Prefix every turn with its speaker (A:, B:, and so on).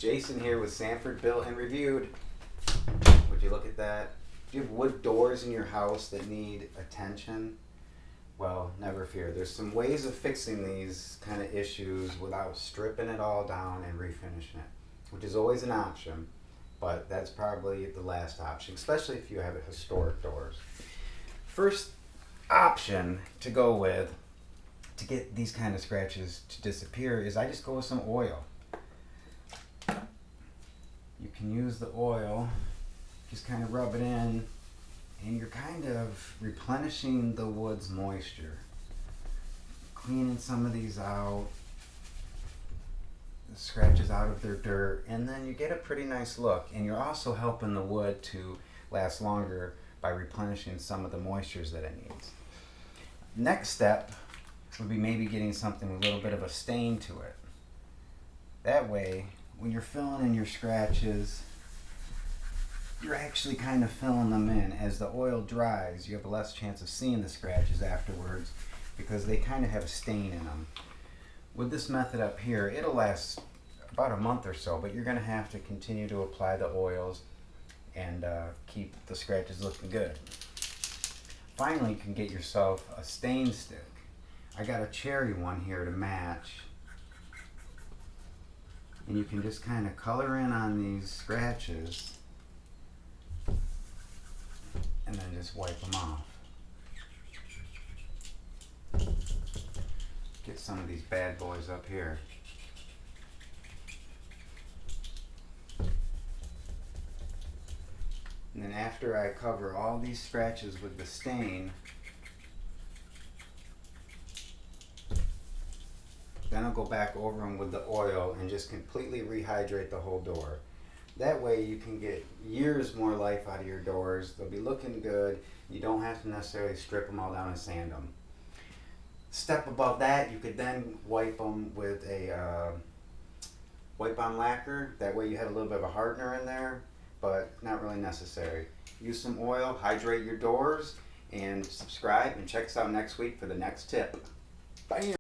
A: Jason here with Sanford Built and Reviewed. Would you look at that? Do you have wood doors in your house that need attention? Well, never fear. There's some ways of fixing these kind of issues without stripping it all down and refinishing it, which is always an option, but that's probably the last option, especially if you have historic doors. First option to go with to get these kind of scratches to disappear is I just go with some oil. You can use the oil, just kind of rub it in, and you're kind of replenishing the wood's moisture. Cleaning some of these out, the scratches out of their dirt, and then you get a pretty nice look. And you're also helping the wood to last longer by replenishing some of the moistures that it needs. Next step would be maybe getting something with a little bit of a stain to it. That way, when you're filling in your scratches, you're actually kind of filling them in. As the oil dries, you have less chance of seeing the scratches afterwards because they kind of have a stain in them. With this method up here, it'll last about a month or so, but you're going to have to continue to apply the oils and keep the scratches looking good. Finally, you can get yourself a stain stick. I got a cherry one here to match. And you can just kind of color in on these scratches and then just wipe them off. Get some of these bad boys up here. And then after I cover all these scratches with the stain, then I'll go back over them with the oil and just completely rehydrate the whole door. That way you can get years more life out of your doors. They'll be looking good. You don't have to necessarily strip them all down and sand them. Step above that, you could then wipe them with a wipe-on lacquer. That way you have a little bit of a hardener in there, but not really necessary. Use some oil, hydrate your doors, and subscribe, and check us out next week for the next tip. Bye.